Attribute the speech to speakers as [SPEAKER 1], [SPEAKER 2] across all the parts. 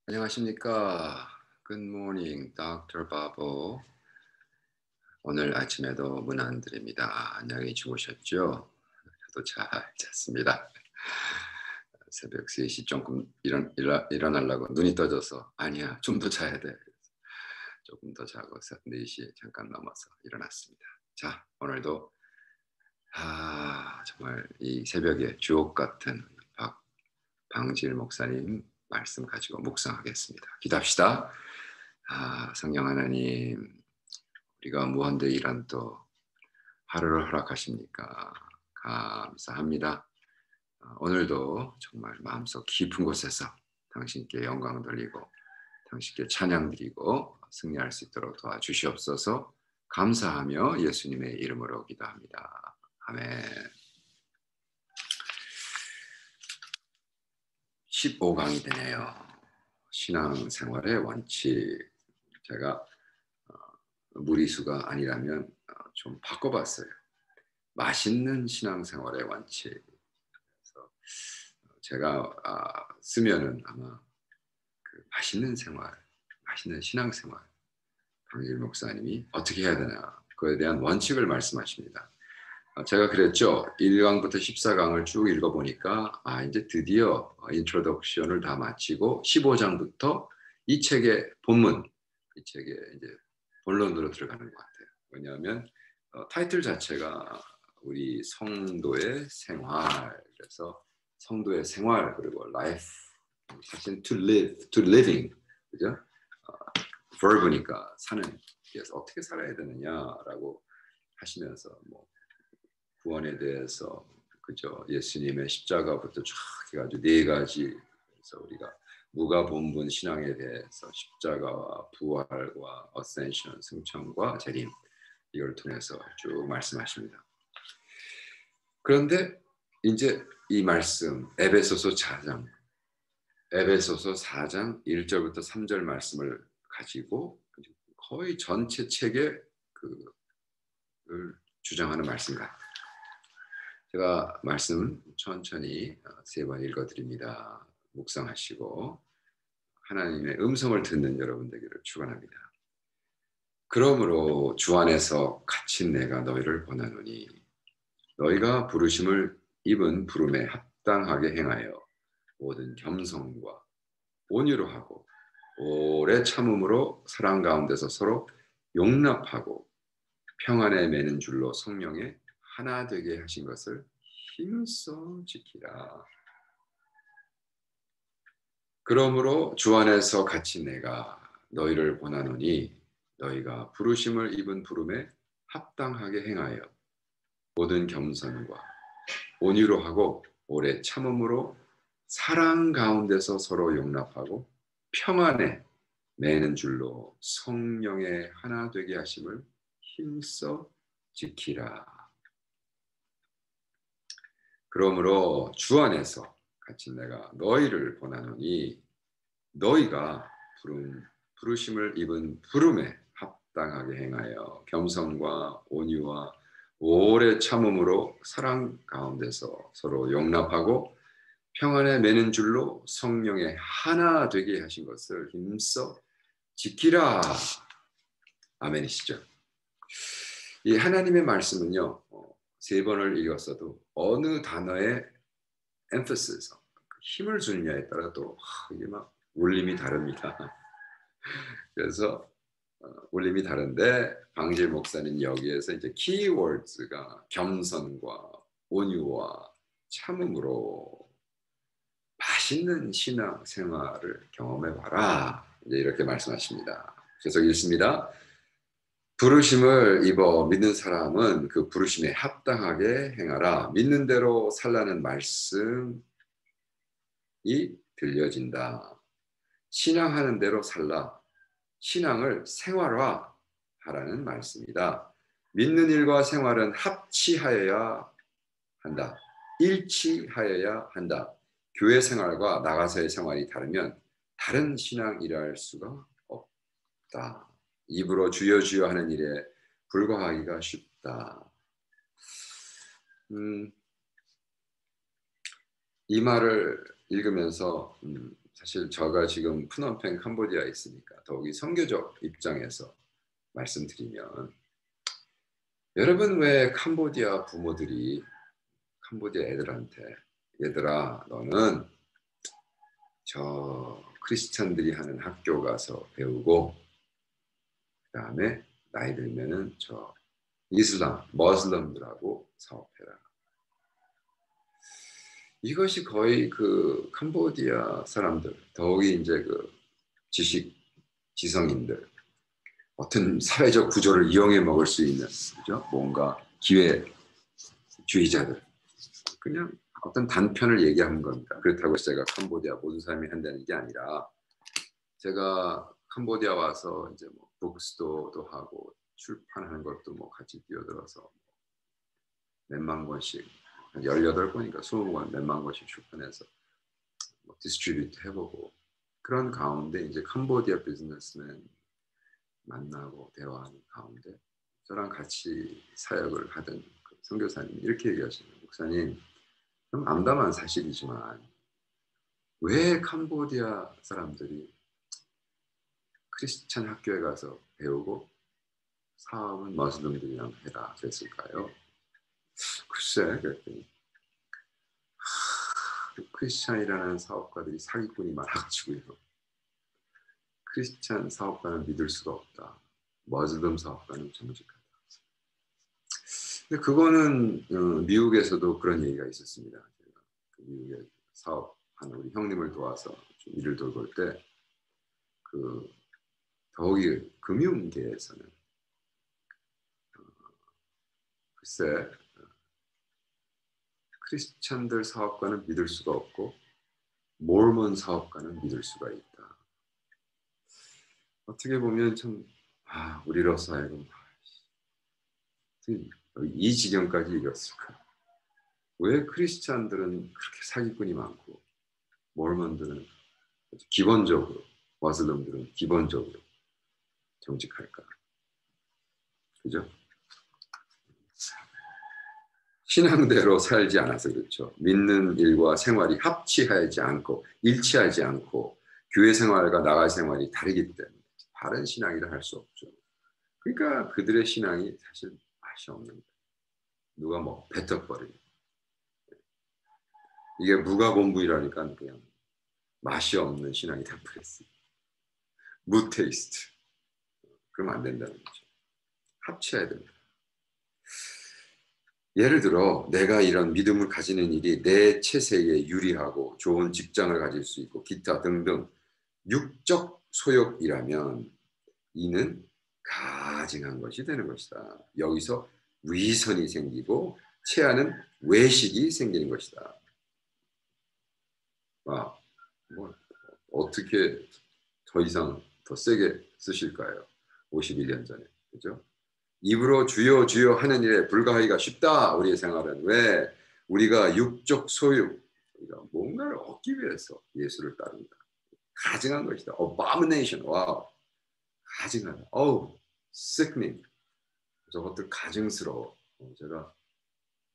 [SPEAKER 1] 안녕하십니까. Good morning, Dr. 바보. 오늘 아침에도 문안 드립니다. 안녕히 주무셨죠? 저도 잘 잤습니다. 새벽 3시 조금 일어나려고 눈이 떠져서 아니야, 좀 더 자야 돼. 조금 더 자고 4시 잠깐 넘어서 일어났습니다. 자, 오늘도 정말 이 새벽에 주옥 같은 방질 목사님 말씀 가지고 묵상하겠습니다. 기도합시다. 성령 하나님, 우리가 무한대일한 또 하루를 허락하십니까? 감사합니다. 오늘도 정말 마음속 깊은 곳에서 당신께 영광 돌리고 당신께 찬양 드리고 승리할 수 있도록 도와주시옵소서. 감사하며 예수님의 이름으로 기도합니다. 아멘. 15강이 되네요. 신앙생활의 원칙. 제가 무리수가 아니라면 좀 바꿔봤어요. 맛있는 신앙생활의 원칙. 그래서 제가 쓰면은 아마 그 맛있는 신앙생활, 강길 목사님이 어떻게 해야 되나 그거에 대한 원칙을 말씀하십니다. 제가 그랬죠. 1강부터 14강을 쭉 읽어보니까 이제 드디어 인트로덕션을 다 마치고 15장부터 이 책의 본문, 이 책의 이제 본론으로 들어가는 것 같아요. 왜냐하면 타이틀 자체가 우리 성도의 생활, 그래서 성도의 생활 그리고 life, 사실 to living, 그죠? verb니까 사는, 그래서 어떻게 살아야 되느냐라고 하시면서 뭐 구원에 대해서 그죠? 예수님의 십자가부터 쫙 해가지고 4가지, 그래서 우리가 무가본분 신앙에 대해서 십자가와 부활과 어센션, 승천과 재림, 이걸 통해서 쭉 말씀하십니다. 그런데 이제 이 말씀 에베소서 4장 1절부터 3절 말씀을 가지고 거의 전체 책의 그를 주장하는 말씀 같아요. 제가 말씀 천천히 3번 읽어드립니다. 묵상하시고 하나님의 음성을 듣는 여러분 되기를 축원합니다. 그러므로 주 안에서 갇힌 내가 너희를 권하노니 너희가 부르심을 입은 부름에 합당하게 행하여 모든 겸손과 온유로 하고 오래 참음으로 사랑 가운데서 서로 용납하고 평안에 매는 줄로 성령에 하나 되게 하신 것을 힘써 지키라. 그러므로 주 안에서 갇힌 내가 너희를 권하노니 너희가 부르심을 입은 부름에 합당하게 행하여 모든 겸손과 온유로 하고 오래 참음으로 사랑 가운데서 서로 용납하고 평안에 매는 줄로 성령의 하나 되게 하심을 힘써 지키라. 그러므로 주 안에서 갇힌 내가 너희를 권하노니 너희가 부르심을 입은 부름에 합당하게 행하여 겸손과 온유와 오래 참음으로 사랑 가운데서 서로 용납하고 평안에 매는 줄로 성령의 하나 되게 하신 것을 힘써 지키라. 아멘이시죠? 이 하나님의 말씀은요, 3번을 읽었어도 어느 단어에 emphasis, 힘을 주느냐에 따라 또 이게 막 울림이 다릅니다. 그래서 울림이 다른데 방질 목사님 여기에서 이제 키워드가 겸손과 온유와 참음으로 맛있는 신앙 생활을 경험해봐라. 이제 이렇게 말씀하십니다. 계속 읽습니다. 부르심을 입어 믿는 사람은 그 부르심에 합당하게 행하라. 믿는 대로 살라는 말씀이 들려진다. 신앙하는 대로 살라. 신앙을 생활화하라는 말씀이다. 믿는 일과 생활은 합치하여야 한다. 일치하여야 한다. 교회 생활과 나가서의 생활이 다르면 다른 신앙이라 수가 없다. 입으로 주여 주여 하는 일에 불과하기가 쉽다. 이 말을 읽으면서 사실 제가 지금 프놈펜 캄보디아에 있으니까 더욱이 선교적 입장에서 말씀드리면, 여러분 왜 캄보디아 부모들이 캄보디아 애들한테 얘들아 너는 저 크리스찬들이 하는 학교 가서 배우고 그다음에 나이 들면은 저 이슬람 머슬럼들하고 사업해라. 이것이 거의 그 캄보디아 사람들, 더욱이 이제 그 지성인들, 어떤 사회적 구조를 이용해 먹을 수 있는, 그죠? 뭔가 기회주의자들, 그냥 어떤 단편을 얘기하는 겁니다. 그렇다고 해서 제가 캄보디아 모든 사람이 한다는 게 아니라, 제가 캄보디아 와서 이제 뭐 북스토어도 하고 출판하는 것도 뭐 같이 뛰어들어서 몇만 권씩, 한 18권인가 20권 몇만 권씩 출판해서 뭐 디스트리뷰트 해보고, 그런 가운데 이제 캄보디아 비즈니스맨 만나고 대화하는 가운데 저랑 같이 사역을 하던 그 선교사님이 이렇게 얘기하시는 거예요. 목사님, 좀 암담한 사실이지만 왜 캄보디아 사람들이 크리스찬 학교에 가서 배우고 사업은 머슬림들이랑 해라 그랬을까요? 글쎄, 그랬더니 크리스찬이라는 사업가들이 사기꾼이 많아가지고요. 크리스찬 사업가는 믿을 수가 없다. 머슬림 사업가는 정직하다. 근데 그거는 미국에서도 그런 얘기가 있었습니다. 제가 그 미국에 사업하는 우리 형님을 도와서 좀 일을 돌볼 때, 그 더욱이 금융계에서는 글쎄 크리스찬들 사업가는 믿을 수가 없고 몰몬 사업가는 믿을 수가 있다. 어떻게 보면 참 우리로서 하여금 이 지경까지 이뤘을까? 왜 크리스찬들은 그렇게 사기꾼이 많고 몰몬들은 기본적으로, 머슬림들은 기본적으로 정직할까? 그죠? 신앙대로 살지 않아서 그렇죠. 믿는 일과 생활이 합치하지 않고 일치하지 않고 교회 생활과 나갈 생활이 다르기 때문에 바른 신앙이라 할 수 없죠. 그러니까 그들의 신앙이 사실 맛이 없는 거예요. 누가 뭐 뱉어버리고. 이게 무가본부이라니까 그냥 맛이 없는 신앙이 돼버렸어요. 무테이스트. 그러면 안 된다는 거죠. 합쳐야 됩니다. 예를 들어 내가 이런 믿음을 가지는 일이 내 체세에 유리하고 좋은 직장을 가질 수 있고 기타 등등 육적 소욕이라면 이는 가증한 것이 되는 것이다. 여기서 위선이 생기고 체하는 외식이 생기는 것이다. 뭐 어떻게 더 이상 더 세게 쓰실까요? 51년 전에. 그죠? 입으로 주여 주여 하는 일에 불과하기가 쉽다. 우리의 생활은. 왜? 우리가 육적 소유, 우리가 뭔가를 얻기 위해서 예수를 따른다. 가증한 것이다. abomination. 와우. 가증하다. sickening. 저것들 가증스러워. 제가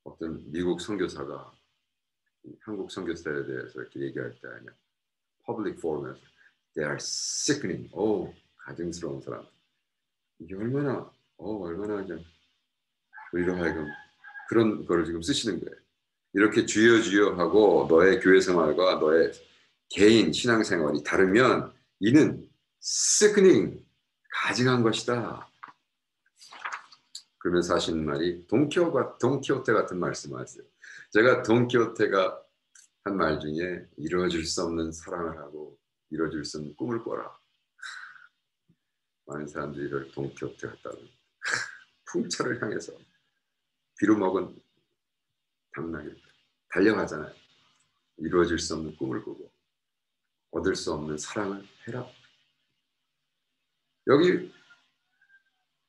[SPEAKER 1] 어떤 미국 선교사가 한국 선교사에 대해서 이렇게 얘기할 때 아니야. public forum에서 they are sickening. 가증스러운 사람. 이게 얼마나 그냥 우리로 하여금 그런 거를 지금 쓰시는 거예요. 이렇게 주여 주여 하고 너의 교회 생활과 너의 개인 신앙 생활이 다르면 이는 sickening, 가증한 것이다. 그러면서 하시는 말이 돈키호테 같은 말씀을 하세요. 제가 돈키호테가 한 말 중에 이루어질 수 없는 사랑을 하고 이루어질 수 없는 꿈을 꿔라. 많은 사람들이 이걸 돈키호테 같다고 풍차를 향해서 비로 먹은 당나귀 달려가잖아요. 이루어질 수 없는 꿈을 꾸고 얻을 수 없는 사랑을 해라. 여기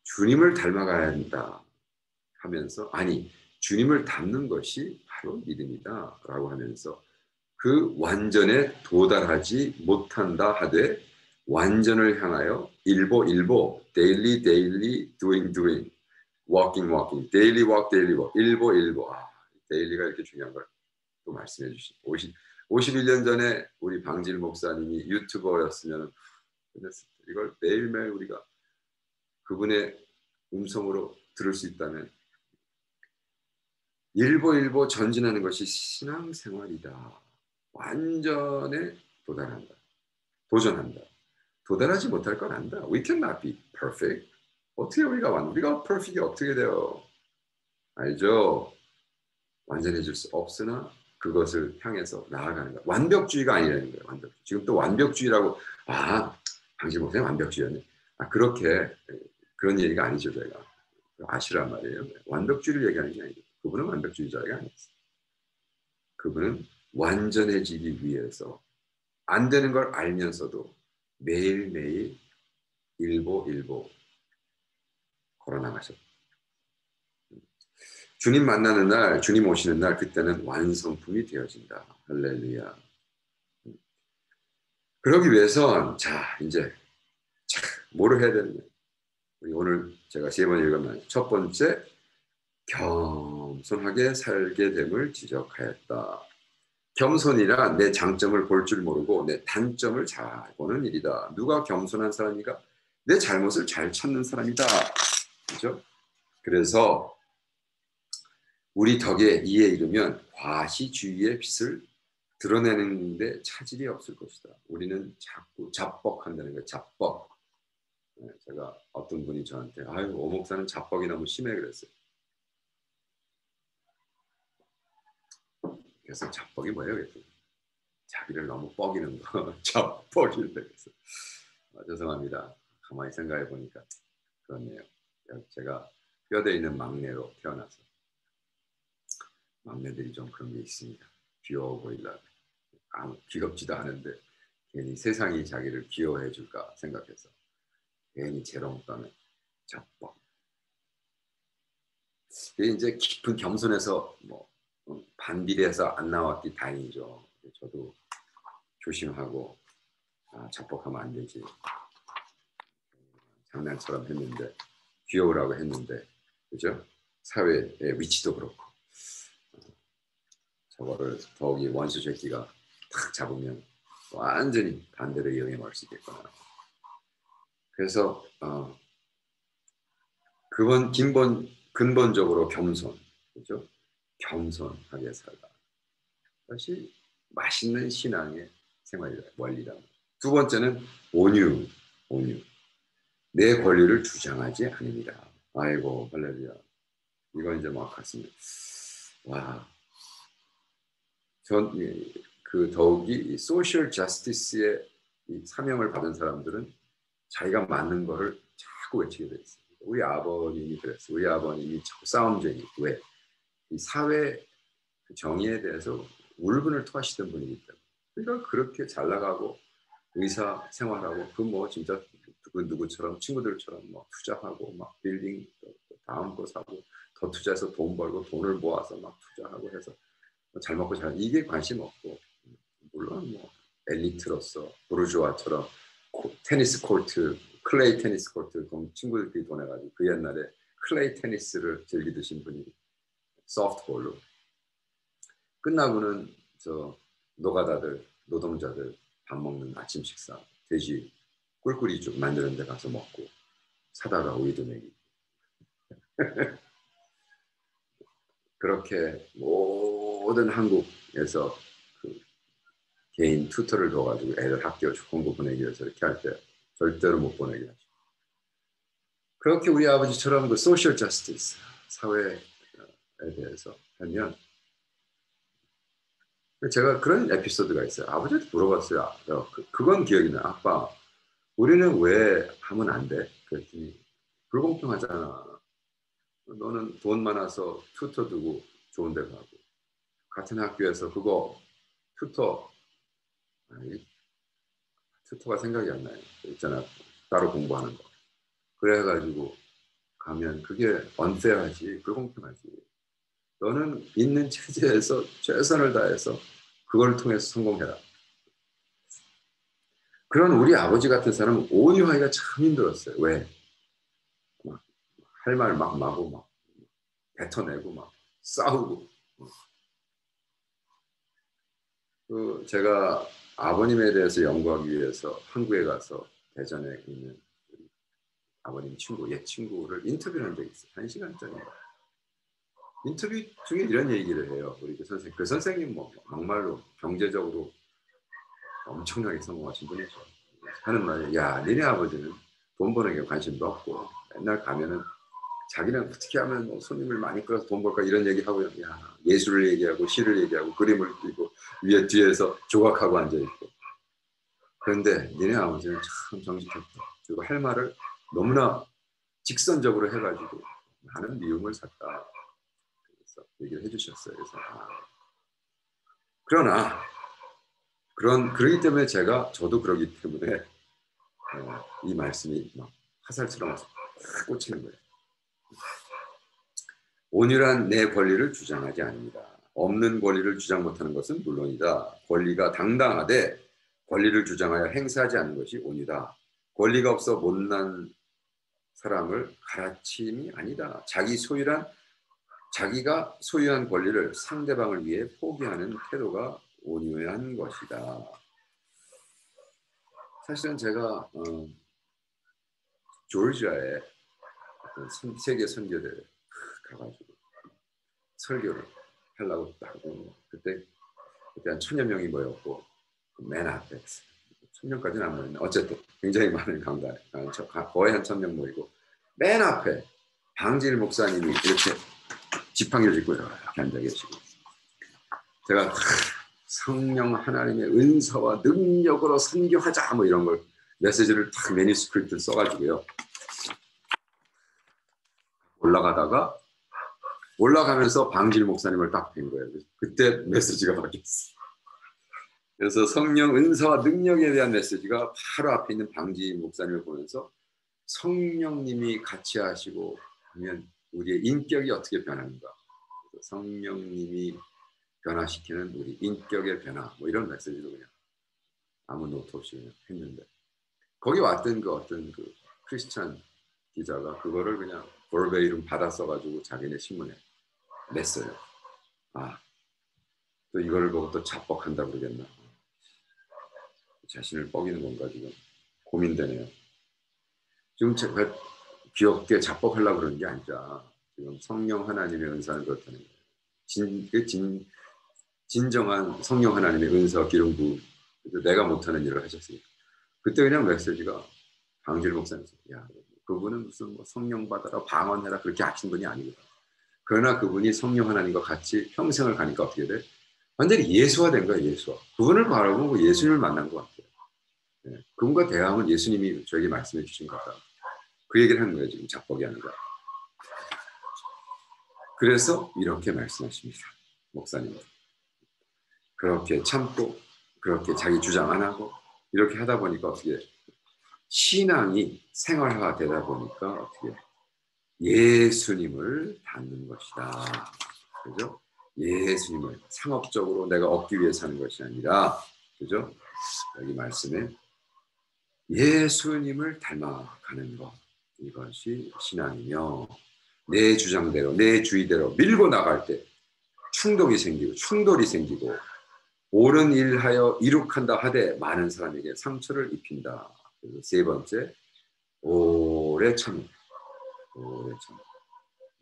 [SPEAKER 1] 주님을 닮아가야 한다 하면서 주님을 닮는 것이 바로 믿음이다 라고 하면서 그 완전에 도달하지 못한다 하되 완전을 향하여 일보 daily doing walking daily walk 일보 daily가 이렇게 중요한 걸 또 말씀해 주시고 51년 전에 우리 방질 목사님이 유튜버였으면 이걸 매일매일 우리가 그분의 음성으로 들을 수 있다면 일보 전진하는 것이 신앙생활이다. 완전에 도달한다. 도전한다. 도달하지 못할 건 안다. We cannot be perfect. 어떻게 우리가 perfect이 어떻게 돼요? 알죠? 완전해질 수 없으나 그것을 향해서 나아가는 거야. 완벽주의가 아니라는 거예요. 완벽주의. 지금 또 완벽주의라고 방지 목사님 완벽주의였네. 그렇게 그런 얘기가 아니죠. 제가 아시란 말이에요. 완벽주의를 얘기하는 게 아니고 그분은 완벽주의자가 아니었어요. 그분은 완전해지기 위해서 안 되는 걸 알면서도 매일매일 일보 걸어 나가셨다. 주님 만나는 날, 주님 오시는 날, 그때는 완성품이 되어진다. 할렐루야. 그러기 위해선 이제 뭐를 해야 되느냐. 오늘 제가 3번 읽으면 첫 번째, 겸손하게 살게 됨을 지적하였다. 겸손이란 내 장점을 볼 줄 모르고 내 단점을 잘 보는 일이다. 누가 겸손한 사람이가? 내 잘못을 잘 찾는 사람이다. 그렇죠? 그래서 우리 덕에 이에 이르면 과시주의의 빛을 드러내는데 차질이 없을 것이다. 우리는 자꾸 잡벅한다는 거예요. 잡벅. 제가 어떤 분이 저한테 오 목사는 잡벅이 너무 심해 그랬어요. 그래서 잡벅이 뭐예요? 그랬더니 자기를 너무 뻐기는 거. 잡벅이래. 그래서 죄송합니다. 가만히 생각해 보니까 그렇네요. 제가 뼈대 있는 막내로 태어나서 막내들이 좀 그런 게 있습니다. 귀여워 보이려고. 귀엽지도 않은데 괜히 세상이 자기를 귀여워해 줄까 생각해서 괜히 재롱떠는 잡벅. 이게 이제 깊은 겸손에서 반비례해서 안 나왔기 다행이죠. 저도 조심하고 잡벅하면 안 되지. 장난처럼 했는데 귀여우라고 했는데 그죠? 사회의 위치도 그렇고 저거를 더욱이 원수 새끼가 탁 잡으면 완전히 반대로 이용해 먹을 수 있겠구나. 그래서 근본적으로 겸손, 그죠? 겸손하게 살다. 그것이 맛있는 신앙의 생활이다, 원리다. 두 번째는 온유. 내 권리를 주장하지 않습니다. 아이고 할렐루야. 이건 이제 같습니다. 와, 전 더욱이 소셜 저스티스의 사명을 받은 사람들은 자기가 맞는 거를 자꾸 외치게 돼 있어요. 우리 아버님이 그랬어요. 우리 아버님이 싸움쟁이. 왜? 이 사회 정의에 대해서 울분을 토하시던 분이기 때문에. 그러니까 그렇게 잘 나가고 의사 생활하고 진짜 누구처럼 친구들처럼 투자하고 빌딩 다음 거 사고 더 투자해서 돈 벌고 돈을 모아서 투자하고 해서 잘 먹고 이게 관심 없고 물론 엘리트로서 부르주아처럼 테니스 코트 클레이 테니스 코트 친구들끼리 돈 해가지고 그 옛날에 클레이 테니스를 즐기듯이 분이 소프트볼로 끝나고는 노가다들 노동자들 밥 먹는 아침 식사 돼지 꿀꿀이죽 만드는 데 가서 먹고 사다가 우유도 내기 그렇게 모든 한국에서 개인 튜터를 둬가지고 애들 학교 공부 보내기 위해서 이렇게 할 때 절대로 못 보내게 하죠. 그렇게 우리 아버지처럼 소셜 저스티스 사회에 대해서 하면 제가 그런 에피소드가 있어요. 아버지한테 물어봤어요. 그건 기억이 나요. 아빠, 우리는 왜 하면 안 돼? 그랬더니 불공평하잖아. 너는 돈 많아서 튜터 두고 좋은 데 가고 같은 학교에서 그거 튜터가 생각이 안 나요. 있잖아. 따로 공부하는 거. 그래가지고 가면 그게 unfair하지, 불공평하지. 너는 있는 체제에서 최선을 다해서 그걸 통해서 성공해라. 그런 우리 아버지 같은 사람은 온유하기가 참 힘들었어요. 왜? 할 말 마구 뱉어내고 싸우고 제가 아버님에 대해서 연구하기 위해서 한국에 가서 대전에 있는 아버님 친구, 옛 친구를 인터뷰를 한 적이 있어요. 1시간짜리인가. 인터뷰 중에 이런 얘기를 해요. 우리 그 선생님 뭐 막말로 경제적으로 엄청나게 성공하신 분이죠. 하는 말이, 야, 니네 아버지는 돈 버는 게 관심도 없고 맨날 가면은 자기는 어떻게 하면 뭐 손님을 많이 끌어서 돈 벌까 이런 얘기하고, 야, 예술을 얘기하고 시를 얘기하고 그림을 그리고 위에 뒤에서 조각하고 앉아있고. 그런데 니네 아버지는 참 정직했다. 그리고 할 말을 너무나 직선적으로 해가지고 많은 미움을 샀다. 그래서 얘기를 해주셨어요. 그래서 그러나 그러기 때문에 저도 그러기 때문에 이 말씀이 막 화살처럼 꽂히는 거예요. 온유란 내 권리를 주장하지 않습니다. 없는 권리를 주장 못하는 것은 물론이다. 권리가 당당하되 권리를 주장하여 행사하지 않는 것이 온유다. 권리가 없어 못난 사람을 가르침이 아니다. 자기가 소유한 권리를 상대방을 위해 포기하는 태도가 온유한 것이다. 사실은 제가 조지아에 세계 선교대회 가가지고 설교를 하려고 하고 그때 한 1,000여 명이 모였고 맨 앞에 1,000명까지는 안 모였는데 어쨌든 굉장히 많은 강단에 거의 한 1,000명 모이고 맨 앞에 방질 목사님이 이렇게 지팡이를 짚고 이렇게 앉아 계시고 제가 성령 하나님의 은사와 능력으로 선교하자 뭐 이런 걸 메시지를 딱 매니스크립트를 써가지고요 올라가면서 방질 목사님을 딱 뵌 거예요. 그때 메시지가 바뀌었어요. 그래서 성령 은사와 능력에 대한 메시지가 바로 앞에 있는 방질 목사님을 보면서 성령님이 같이 하시고 하면 우리의 인격이 어떻게 변하는가, 성령님이 변화시키는 우리 인격의 변화 뭐 이런 메시지로 그냥 아무 노트 없이 그냥 했는데 거기 왔던 어떤 크리스찬 기자가 그거를 그냥 볼베이름 받아 써가지고 자기네 신문에 냈어요. 또 이걸 보고 또 자뻑한다 그러겠나. 자신을 뻐기는 건가 지금 고민되네요. 지금 제가 귀엽게 자뻑하려고 그러는 게 아니라 지금 성령 하나님의 은사는 그렇다는 거예요. 진정한 성령 하나님의 은사 기름 부음 내가 못하는 일을 하셨으니까 그때 그냥 메시지가 방질 목사님께서 야 그분은 무슨 뭐 성령 받아라 방언해라 그렇게 하신 분이 아니거든. 그러나 그분이 성령 하나님과 같이 평생을 가니까 어떻게 돼? 완전히 예수화된 거야. 예수화. 그분을 바라보고 예수님을 만난 것 같아요. 네. 그분과 대화하면 예수님이 저에게 말씀해 주신 거다. 그 얘기를 하는 거예요. 지금 자뻑이 아니라. 그래서 이렇게 말씀하십니다. 목사님. 그렇게 참고 그렇게 자기 주장 안 하고 이렇게 하다 보니까 어떻게 신앙이 생활화가 되다 보니까 어떻게 예수님을 닮는 것이다. 그죠? 예수님을 상업적으로 내가 얻기 위해 사는 것이 아니라 그죠? 여기 말씀에 예수님을 닮아가는 것 이것이 신앙이며 내 주장대로 내 주의대로 밀고 나갈 때 충돌이 생기고 옳은 일하여 이룩한다 하되 많은 사람에게 상처를 입힌다. 그리고 세 번째 오래 참음.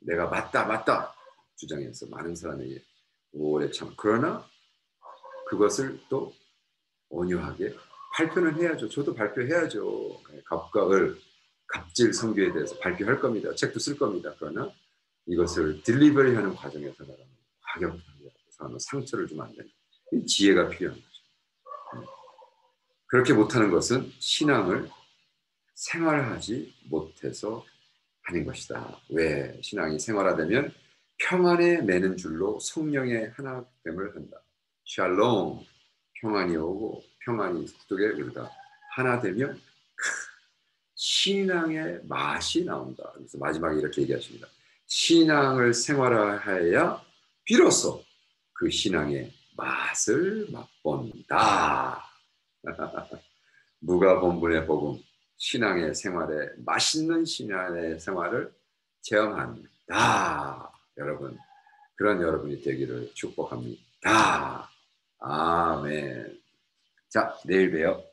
[SPEAKER 1] 내가 맞다 주장해서 많은 사람에게 오래 참. 그러나 그것을 또 온유하게 발표는 해야죠. 저도 발표해야죠. 갑과 을, 갑질 선교에 대해서 발표할 겁니다. 책도 쓸 겁니다. 그러나 이것을 딜리버리하는 과정에서 과격하게 사람은 상처를 주면 안 된다. 지혜가 필요한 거죠. 그렇게 못하는 것은 신앙을 생활하지 못해서 하는 것이다. 왜? 신앙이 생활화되면 평안에 매는 줄로 성령의 하나됨을 한다. 샬롬, 평안이 오고 평안이 속에 이르다. 하나 되면 신앙의 맛이 나온다. 그래서 마지막에 이렇게 얘기하십니다. 신앙을 생활화해야 비로소 그 신앙의 맛을 맛본다. 누가복음의 복음, 신앙의 생활에 맛있는 신앙의 생활을 체험한다. 여러분, 그런 여러분이 되기를 축복합니다. 아멘. 자, 내일 봬요.